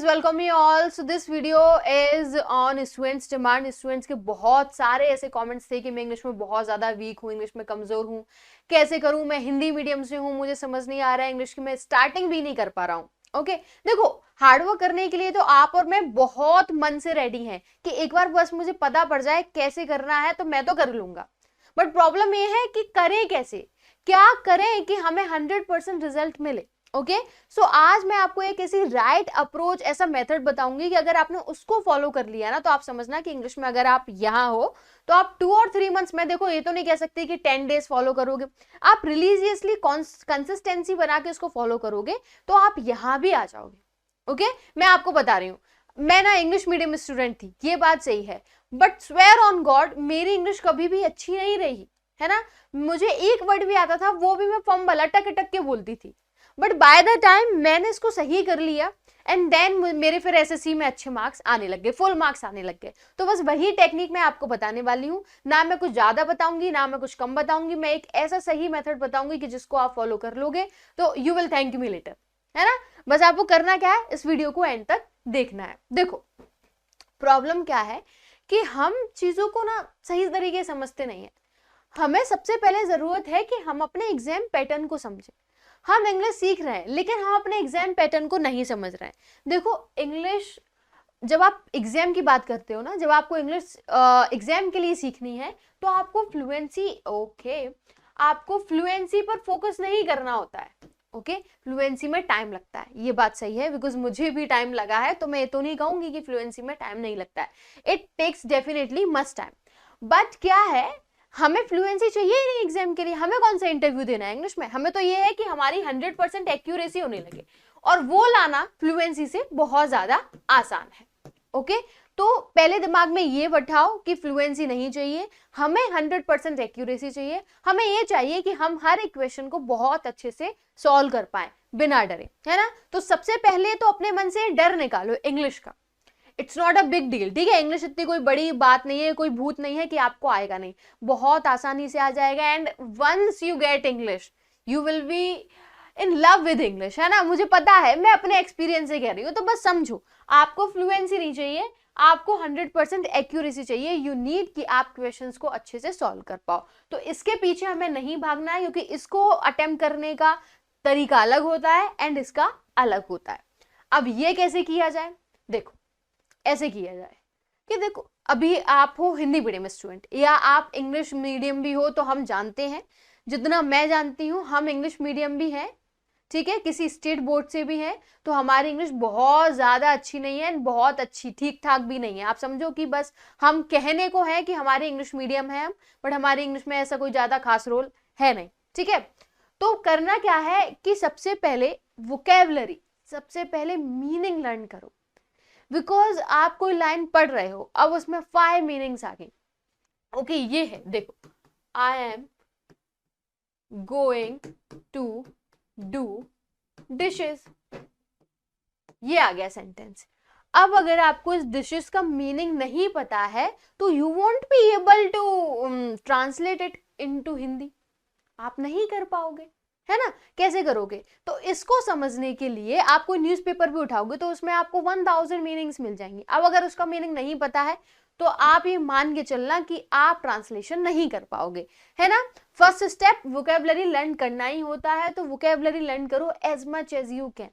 welcome you all. So this video is on students demand. Students के बहुत सारे ऐसे कमेंट्स थे कि मैं इंग्लिश में बहुत ज़्यादा वीक हूँ, इंग्लिश में कमज़ोर हूँ, कैसे करूँ, मैं हिंदी मीडियम से हूँ, मुझे समझ नहीं आ रहा है, इंग्लिश की मैं स्टार्टिंग भी नहीं कर पा रहा हूँ. ओके देखो, हार्डवर्क करने के लिए तो आप और मैं बहुत मन से रेडी हैं कि एक बार बस मुझे पता पड़ जाए कैसे करना है तो मैं तो कर लूंगा. बट प्रॉब्लम ये है कि करें कैसे, क्या करें कि हमें 100% रिजल्ट मिले. ओके सो आज मैं आपको एक ऐसी राइट अप्रोच, ऐसा मेथड बताऊंगी कि अगर आपने उसको फॉलो कर लिया ना तो आप समझना कि इंग्लिश में अगर आप यहाँ हो तो आप 2 और 3 मंथ्स में, देखो ये तो नहीं कह सकती कि 10 डेज फॉलो करोगे, आप रिलीजियसली कंसिस्टेंसी बना के उसको फॉलो करोगे तो आप यहाँ भी आ जाओगे. ओके मैं आपको बता रही हूँ, मैं ना इंग्लिश मीडियम स्टूडेंट थी, ये बात सही है, बट स्वेयर ऑन गॉड मेरी इंग्लिश कभी भी अच्छी नहीं रही है ना. मुझे एक वर्ड भी आता था वो भी मैं फंबल अटक अटक के बोलती थी. बट बाय द टाइम मैंने इसको सही कर लिया एंड देन मेरे फिर एसएससी में अच्छे मार्क्स आने लग गए, फुल मार्क्स आने लग गए. तो बस वही टेक्निक मैं आपको बताने वाली हूँ, ना मैं कुछ ज्यादा बताऊंगी ना मैं कुछ कम बताऊंगी, मैं एक ऐसा सही मेथड बताऊंगी कि जिसको आप फॉलो कर लोगे तो you will thank me later, है ना. बस आपको करना क्या है, इस वीडियो को एंड तक देखना है. देखो प्रॉब्लम क्या है कि हम चीजों को ना सही तरीके से समझते नहीं है. हमें सबसे पहले जरूरत है कि हम अपने एग्जाम पैटर्न को समझें. हम इंग्लिश सीख रहे हैं लेकिन हम अपने एग्जाम पैटर्न को नहीं समझ रहे हैं. देखो इंग्लिश जब आप एग्जाम की बात करते हो ना, जब आपको इंग्लिश एग्जाम के लिए सीखनी है तो आपको फ्लुएंसी पर फोकस नहीं करना होता है. ओके फ्लुएंसी में टाइम लगता है, ये बात सही है, बिकॉज मुझे भी टाइम लगा है, तो मैं ये तो नहीं कहूंगी कि फ्लुएंसी में टाइम नहीं लगता है. It takes definitely much time. But क्या है, हमें फ्लुएंसी चाहिए ही नहीं एग्जाम के लिए. हमें कौन सा इंटरव्यू देना है इंग्लिश में, हमें तो ये है कि हमारी 100% एक्यूरेसी होने लगे, और वो लाना फ्लुएंसी से बहुत ज्यादा आसान है. ओके तो पहले दिमाग में ये बैठाओ कि फ्लुएंसी नहीं चाहिए, हमें 100% एक्यूरेसी चाहिए. हमें ये चाहिए कि हम हर इक्वेशन को बहुत अच्छे से सॉल्व कर पाए बिना डरे, है ना. तो सबसे पहले तो अपने मन से डर निकालो इंग्लिश का. It's not a big deal, ठीक है. इंग्लिश इतनी कोई बड़ी बात नहीं है, कोई भूत नहीं है कि आपको आएगा नहीं, बहुत आसानी से आ जाएगा. And once you get English you will be in love with English, है ना. मुझे पता है, मैं अपने एक्सपीरियंस से कह रही हूँ. तो बस समझो, आपको फ्लुएंसी नहीं चाहिए, आपको 100% एक्यूरेसी चाहिए. यू नीड कि आप क्वेश्चंस को अच्छे से सॉल्व कर पाओ. तो इसके पीछे हमें नहीं भागना है, क्योंकि इसको अटेम्प्ट करने का तरीका अलग होता है एंड इसका अलग होता है. अब ये कैसे किया जाए, देखो ऐसे किया जाए कि देखो अभी आप हो हिंदी मीडियम स्टूडेंट या आप इंग्लिश मीडियम भी हो, तो हम जानते हैं, जितना मैं जानती हूँ हम इंग्लिश मीडियम भी हैं, ठीक है, किसी स्टेट बोर्ड से भी है, तो हमारी इंग्लिश बहुत ज्यादा अच्छी नहीं है, बहुत अच्छी ठीक ठाक भी नहीं है. आप समझो कि बस हम कहने को है कि हमारी इंग्लिश मीडियम है, बट हमारी इंग्लिश में ऐसा कोई ज्यादा खास रोल है नहीं, ठीक है. तो करना क्या है कि सबसे पहले वोकैबुलरी, सबसे पहले मीनिंग लर्न करो. बिकॉज आप कोई लाइन पढ़ रहे हो, अब उसमें 5 मीनिंग्स आ गई. ओके ये है, देखो, I am going to do dishes, ये आ गया सेंटेंस. अब अगर आपको इस डिशेस का मीनिंग नहीं पता है तो you won't be able to translate it into Hindi, आप नहीं कर पाओगे, है ना. कैसे करोगे, तो इसको समझने के लिए आप कोई न्यूज़पेपर भी उठाओगे तो उसमें आपको 1000 मीनिंग्स मिल जाएंगी. अब अगर उसका मीनिंग नहीं पता है तो आप ये मान के चलना कि आप ट्रांसलेशन नहीं कर पाओगे, है ना. फर्स्ट स्टेप वोकैबुलरी लर्न करना ही होता है, तो वोकैबुलरी लर्न करो as much as you can,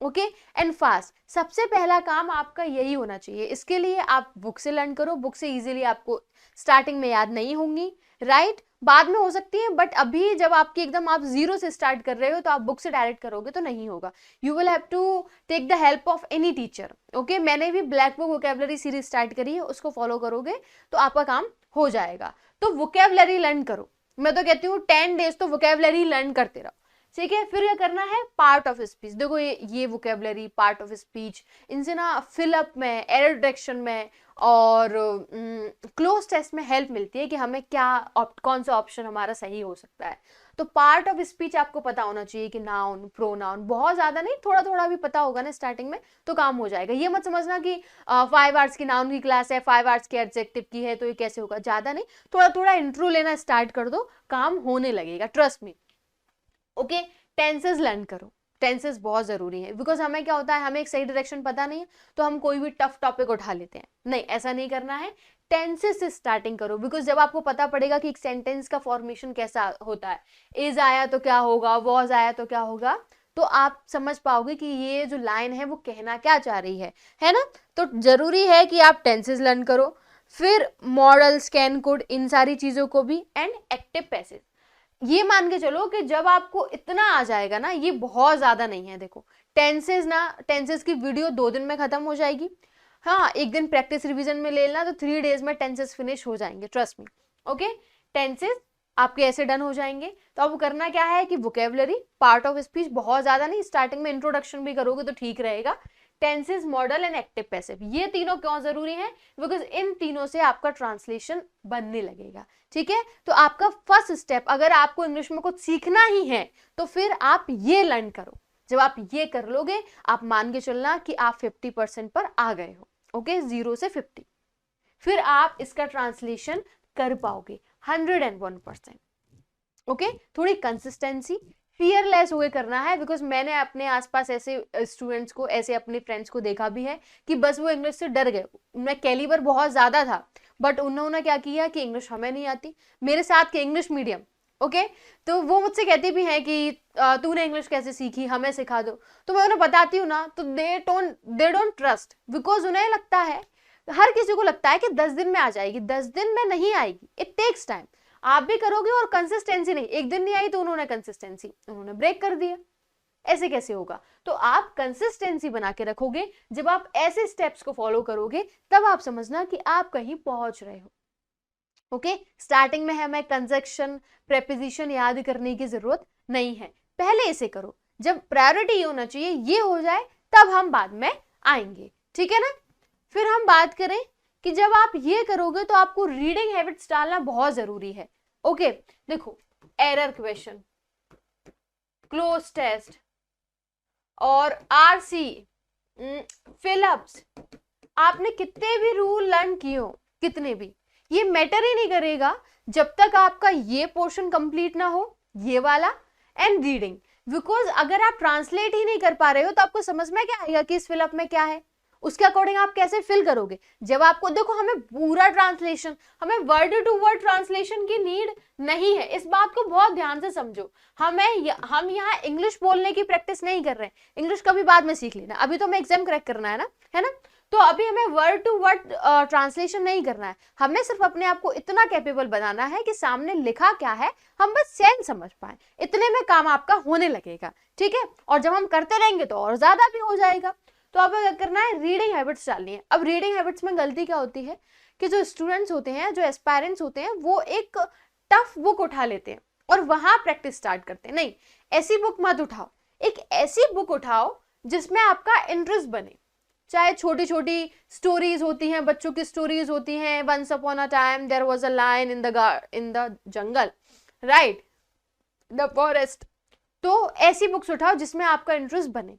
okay and fast. सबसे पहला काम आपका यही होना चाहिए. इसके लिए आप बुक से लर्न करो, बुक से इजीली आपको स्टार्टिंग में याद नहीं होंगी, राइट, बाद में हो सकती है, बट अभी जब आपकी एकदम आप जीरो से स्टार्ट कर रहे हो तो आप बुक से डायरेक्ट करोगे तो नहीं होगा. You will have to take the help of any teacher. Okay मैंने भी black book vocabulary series start करी है, उसको फॉलो करोगे तो आपका काम हो जाएगा. तो वोकैबुलरी लर्न करो, मैं तो कहती हूँ 10 डेज तो वोकैबुलरी लर्न करते रहो, ठीक है. फिर क्या करना है, पार्ट ऑफ स्पीच. देखो ये वोकैबुलरी, पार्ट ऑफ स्पीच, इनसे ना फिलअप में, एरर डिटेक्शन में और क्लोज टेस्ट में हेल्प मिलती है कि हमें कौन सा ऑप्शन हमारा सही हो सकता है. तो पार्ट ऑफ स्पीच आपको पता होना चाहिए कि नाउन, प्रोनाउन, बहुत ज्यादा नहीं, थोड़ा थोड़ा भी पता होगा ना स्टार्टिंग में तो काम हो जाएगा. ये मत समझना कि 5 आवर्स की नाउन की क्लास है, 5 आवर्स की एडजेक्टिव की है तो ये कैसे होगा, ज्यादा नहीं, थोड़ा थोड़ा इंट्रो लेना स्टार्ट कर दो, काम होने लगेगा, trust me. Okay tenses learn करो. टेंसेस बहुत जरूरी है, बिकॉज हमें क्या होता है, हमें एक सही डायरेक्शन पता नहीं है तो हम कोई भी टफ टॉपिक उठा लेते हैं। नहीं, ऐसा नहीं करना है, टेंसेस से स्टार्टिंग करो, बिकॉज जब आपको पता पड़ेगा कि एक सेंटेंस का फॉर्मेशन कैसा होता है, इज आया तो क्या होगा, वॉज आया तो क्या होगा, तो आप समझ पाओगे कि ये जो लाइन है वो कहना क्या चाह रही है ना। तो जरूरी है कि आप टेंसेस लर्न करो, फिर मॉडल, स्कैन कोड, इन सारी चीजों को भी, एंड एक्टिव पैसेज। ये मान के चलो कि जब आपको इतना आ जाएगा ना, ये बहुत ज्यादा नहीं है। देखो टेंसेस की वीडियो 2 दिन में खत्म हो जाएगी। हाँ, एक दिन प्रैक्टिस रिवीजन में ले लेना तो 3 डेज में टेंसेस फिनिश हो जाएंगे, ट्रस्ट मी। ओके, टेंसेस आपके ऐसे डन हो जाएंगे। तो अब करना क्या है कि वोकेबलरी, पार्ट ऑफ स्पीच, बहुत ज्यादा नहीं, स्टार्टिंग में इंट्रोडक्शन भी करोगे तो ठीक रहेगा। Tenses, model and active passive, ये तीनों क्यों जरूरी है, बिकॉज इन तीनों से आपका ट्रांसलेशन बनने लगेगा। ठीक है, तो आपका फर्स्ट स्टेप, अगर आपको इंग्लिश में कुछ सीखना ही है तो फिर आप ये लर्न करो। जब आप ये कर लोगे, आप मान के चलना कि आप 50% पर आ गए हो। ओके, 0 से 50, फिर आप इसका ट्रांसलेशन कर पाओगे 101%। ओके, थोड़ी कंसिस्टेंसी, फियरलेस होके करना है, बिकॉज मैंने अपने आसपास ऐसे स्टूडेंट्स को, ऐसे अपने फ्रेंड्स को देखा भी है कि बस वो इंग्लिश से डर गए। उनमें कैलिबर बहुत ज्यादा था, बट उन्होंने क्या किया कि इंग्लिश हमें नहीं आती, मेरे साथ के इंग्लिश मीडियम। ओके, तो वो मुझसे कहती भी हैं कि तूने इंग्लिश कैसे सीखी, हमें सिखा दो। तो मैं उन्हें बताती हूँ ना, तो दे डोंट ट्रस्ट, बिकॉज उन्हें लगता है, हर किसी को लगता है कि 10 दिन में आ जाएगी, 10 दिन में नहीं आएगी, इट टेक्स टाइम। आप भी करोगे और कंसिस्टेंसी नहीं, एक दिन नहीं आई तो उन्होंने कंसिस्टेंसी उन्होंने ब्रेक कर दिया, ऐसे कैसे होगा। तो आप कंसिस्टेंसी बना के रखोगे, जब आप ऐसे स्टेप्स को फॉलो करोगे तब आप समझना कि आप कहीं पहुंच रहे हो। ओके, स्टार्टिंग में हमें कंजक्शन, प्रेपोजिशन याद करने की जरूरत नहीं है, पहले इसे करो। जब प्रायोरिटी होना चाहिए ये हो जाए तब हम बाद में आएंगे, ठीक है ना। फिर हम बात करें कि जब आप ये करोगे तो आपको रीडिंग हैबिट्स डालना बहुत जरूरी है। ओके, देखो, एरर क्वेश्चन, क्लोज टेस्ट और आरसी, फिलअप्स, आपने कितने भी रूल लर्न किए हो, कितने भी, ये मैटर ही नहीं करेगा जब तक आपका ये पोर्शन कंप्लीट ना हो, ये वाला एंड रीडिंग। बिकॉज अगर आप ट्रांसलेट ही नहीं कर पा रहे हो तो आपको समझ में क्या आएगा कि इस फिलअप में क्या है, उसके अकॉर्डिंग आप कैसे फिल करोगे। जब आपको, देखो, हमें पूरा ट्रांसलेशन, हमें वर्ड टू वर्ड ट्रांसलेशन की नीड नहीं है, इस बात को बहुत ध्यान से समझो। हम यहाँ इंग्लिश बोलने की प्रैक्टिस नहीं कर रहे हैं, इंग्लिश कभी बाद में सीख लेना, अभी तो हमें एग्जाम क्रैक करना है ना। तो अभी हमें वर्ड टू वर्ड ट्रांसलेशन नहीं करना है, हमें सिर्फ अपने आप को इतना कैपेबल बनाना है कि सामने लिखा क्या है हम बस सेंस समझ पाए, इतने में काम आपका होने लगेगा। ठीक है, और जब हम करते रहेंगे तो और ज्यादा भी हो जाएगा। तो अब क्या करना है, रीडिंग हैबिट्स डालनी है। अब रीडिंग हैबिट्स में गलती क्या होती है कि जो स्टूडेंट्स होते हैं, जो एस्पायरेंट्स होते हैं, वो एक टफ बुक उठा लेते हैं और वहां प्रैक्टिस स्टार्ट करते हैं। नहीं, ऐसी बुक मत उठाओ, एक ऐसी बुक उठाओ जिसमें आपका इंटरेस्ट बने। चाहे छोटी छोटी स्टोरीज होती हैं, बच्चों की स्टोरीज होती हैं, once upon a time there was a lion in the jungle, right, the forest. तो ऐसी बुक्स उठाओ जिसमें आपका इंटरेस्ट बने,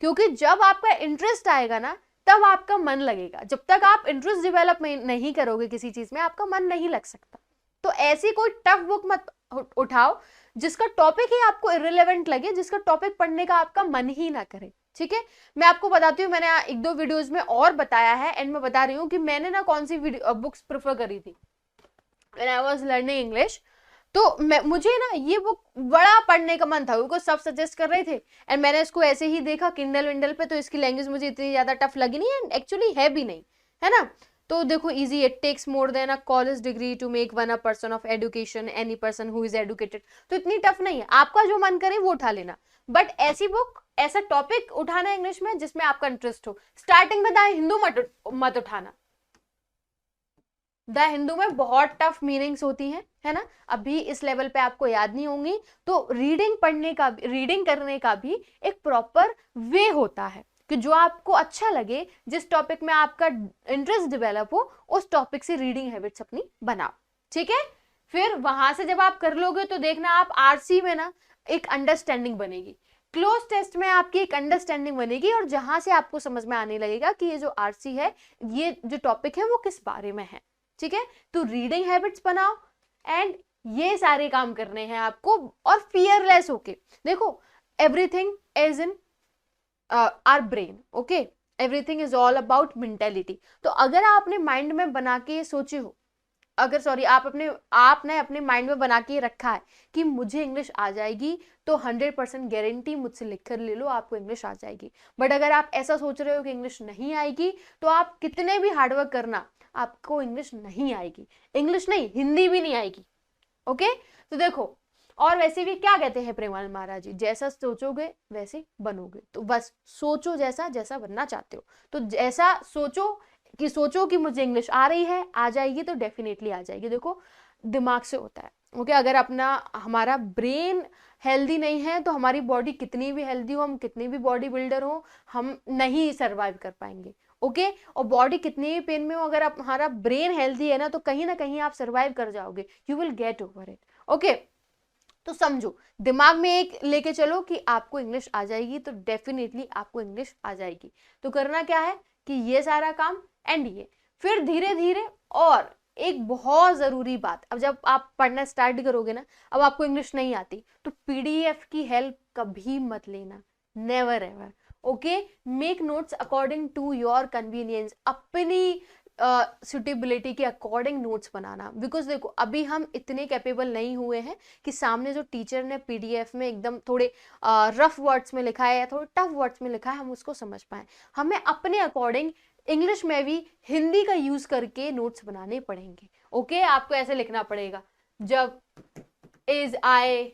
क्योंकि जब आपका इंटरेस्ट आएगा ना तब आपका मन लगेगा। जब तक आप इंटरेस्ट डेवलप नहीं करोगे किसी चीज में, आपका मन नहीं लग सकता। तो ऐसी कोई टफ बुक मत उठाओ जिसका टॉपिक ही आपको इररिलेवेंट लगे, जिसका टॉपिक पढ़ने का आपका मन ही ना करे। ठीक है, मैं आपको बताती हूँ, मैंने 1-2 वीडियोस में और बताया है, एंड मैं बता रही हूँ कि मैंने ना कौन सी बुक्स प्रेफर करी थी when I was learning English. तो मुझे ना ये बुक बड़ा पढ़ने का मन था, क्योंकि सब सजेस्ट कर रहे थे, एंड मैंने इसको ऐसे ही देखा किंडल विंडल पे, तो इसकी लैंग्वेज मुझे इतनी ज्यादा टफ लगी नहीं, एंड एक्चुअली है भी नहीं, है ना। तो देखो, easy, it takes more than a college degree to make one a person of education, any person who is educated. तो इतनी टफ नहीं है, आपका जो मन करे वो उठा लेना, बट ऐसी बुक, ऐसा टॉपिक उठाना इंग्लिश में जिसमें आपका इंटरेस्ट हो। स्टार्टिंग में द हिंदू मत उठाना, द हिंदू में बहुत टफ मीनिंग्स होती हैं, है ना, अभी इस लेवल पे आपको याद नहीं होंगी। तो रीडिंग करने का भी एक प्रॉपर वे होता है कि जो आपको अच्छा लगे, जिस टॉपिक में आपका इंटरेस्ट डेवलप हो, उस टॉपिक से रीडिंग हैबिट्स अपनी बनाओ। ठीक है, फिर वहां से जब आप कर लोगे तो देखना आप आरसी में ना एक अंडरस्टैंडिंग बनेगी, क्लोज टेस्ट में आपकी एक अंडरस्टैंडिंग बनेगी, और जहां से आपको समझ में आने लगेगा कि ये जो आरसी है, ये जो टॉपिक है वो किस बारे में है। ठीक है, तो रीडिंग हैबिट्स बनाओ, एंड ये सारे काम करने हैं आपको, और फियरलेस होके। देखो, everything is in our brain, okay, everything is all about mentality. तो अगर आप अपने माइंड में बना के ये सोचे हो, अगर सॉरी आपने अपने माइंड में बना के रखा है कि मुझे इंग्लिश आ जाएगी, तो 100% गारंटी, मुझसे लिख कर ले लो, आपको इंग्लिश आ जाएगी। बट अगर आप ऐसा सोच रहे हो कि इंग्लिश नहीं आएगी, तो आप कितने भी हार्डवर्क करना, आपको इंग्लिश नहीं आएगी। इंग्लिश नहीं, हिंदी भी नहीं आएगी, ओके। तो देखो, और वैसे भी क्या कहते हैं प्रेमानंद महाराज जी, जैसा सोचोगे वैसे बनोगे। तो बस सोचो जैसा जैसा बनना चाहते हो, तो जैसा सोचो कि मुझे इंग्लिश आ रही है, आ जाएगी, तो डेफिनेटली आ जाएगी। देखो, दिमाग से होता है, ओके। अगर हमारा ब्रेन हेल्दी नहीं है, तो हमारी बॉडी कितनी भी हेल्दी हो, हम कितनी भी बॉडी बिल्डर हो, हम नहीं सर्वाइव कर पाएंगे, ओके। और बॉडी कितनी भी पेन में हो, अगर हमारा ब्रेन हेल्दी है ना कहीं आप सर्वाइव कर जाओगे, you will get over it, okay. तो समझो, दिमाग में एक लेके चलो कि आपको इंग्लिश आ जाएगी, तो डेफिनेटली आपको इंग्लिश आ जाएगी। तो करना क्या है कि ये सारा काम एंड ये, फिर धीरे धीरे। और एक बहुत जरूरी बात, अब जब आप पढ़ना स्टार्ट करोगे ना, अब आपको इंग्लिश नहीं आती, तो पीडीएफ की हेल्प कभी मत लेना, never ever, okay. Make notes according to your convenience, अपनी सुटेबिलिटी के अकॉर्डिंग नोट्स बनाना। बिकॉज देखो, अभी हम इतने कैपेबल नहीं हुए हैं कि सामने जो टीचर ने पीडीएफ में एकदम थोड़े रफ वर्ड्स में लिखा है या थोड़े टफ वर्ड्स में लिखा है, हम उसको समझ पाए। हमें अपने अकॉर्डिंग इंग्लिश में भी हिंदी का यूज करके नोट्स बनाने पड़ेंगे, ओके। आपको ऐसे लिखना पड़ेगा, जब इज आए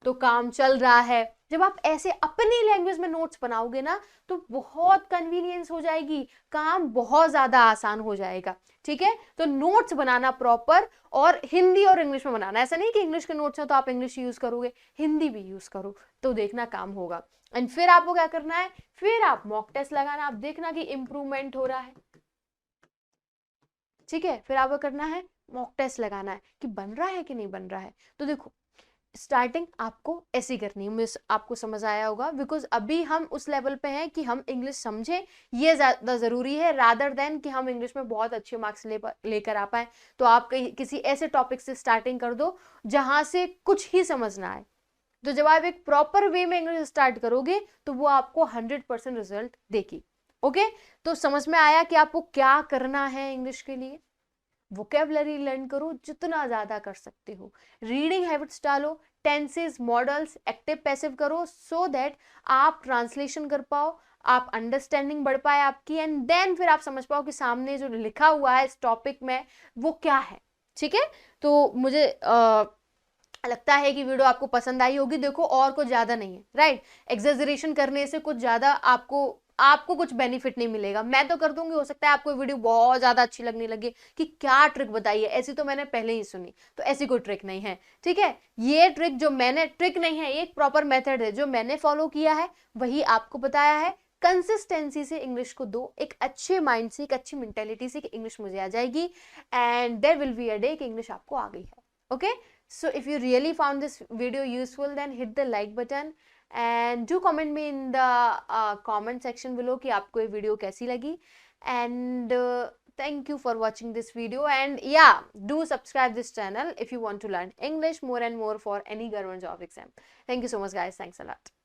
तो काम चल रहा है। जब आप ऐसे अपनी लैंग्वेज में नोट्स बनाओगे ना, तो बहुत कन्वीनियंस हो जाएगी, काम बहुत ज्यादा आसान हो जाएगा, ठीक है। तो नोट्स बनाना प्रॉपर, और हिंदी और इंग्लिश में बनाना। ऐसा नहीं कि इंग्लिश के नोट्स हैं तो आप इंग्लिश यूज करोगे, हिंदी भी यूज करो, तो देखना काम होगा। एंड फिर आपको क्या करना है, फिर आप मॉक टेस्ट लगाना, आप देखना कि इंप्रूवमेंट हो रहा है, ठीक है। फिर आपको करना है मॉक टेस्ट लगाना है कि बन रहा है कि नहीं बन रहा है। तो देखो, स्टार्टिंग आपको ऐसी करनी है, आपको समझ आया होगा। बिकॉज अभी हम उस लेवल पे हैं कि हम इंग्लिश समझें, ये ज्यादा जरूरी है, रादर देन कि हम इंग्लिश में बहुत अच्छे मार्क्स लेकर आ पाए। तो आप किसी ऐसे टॉपिक से स्टार्टिंग कर दो जहां से कुछ ही समझ ना आए। तो जब आप एक प्रॉपर वे में इंग्लिश स्टार्ट करोगे, तो वो आपको 100% रिजल्ट देगी, ओके। तो समझ में आया कि आपको क्या करना है इंग्लिश के लिए। वोकेबलरी लर्न करो जितना ज्यादा कर सकते हो, रीडिंग हैबिट्स डालो, टेंसेस, मॉडल्स, एक्टिव पैसिव करो, सो दैट आप ट्रांसलेशन कर पाओ, आप अंडरस्टैंडिंग बढ़ पाए आपकी, एंड देन फिर आप समझ पाओ कि सामने जो लिखा हुआ है इस टॉपिक में वो क्या है, ठीक है। तो मुझे लगता है कि वीडियो आपको पसंद आई होगी। देखो, और कुछ ज्यादा नहीं है, राइट। एक्सेजरेशन करने से कुछ ज्यादा आपको कुछ बेनिफिट नहीं मिलेगा। मैं तो कर दूंगी, हो सकता है आपको वीडियो बहुत ज्यादा अच्छी लगने लगे कि क्या ट्रिक बताई है, ऐसी तो मैंने पहले ही सुनी, तो ऐसी कोई ट्रिक नहीं है, ठीक है। ये ट्रिक जो मैंने, ट्रिक नहीं है, एक प्रॉपर मेथड है जो मैंने फॉलो किया है, वही आपको बताया है। कंसिस्टेंसी से इंग्लिश को दो, एक अच्छे माइंड से, एक अच्छी मेंटेलिटी से कि इंग्लिश मुझे आ जाएगी, and there will be a day कि इंग्लिश आपको आ गई है, okay. So if you really found this video useful, then hit the like button and do comment me in the comment section below कि आपको ये वीडियो कैसी लगी। And thank you for watching this video, and yeah, do subscribe this channel if you want to learn English more and more for any government job exam. Thank you so much guys, thanks a lot.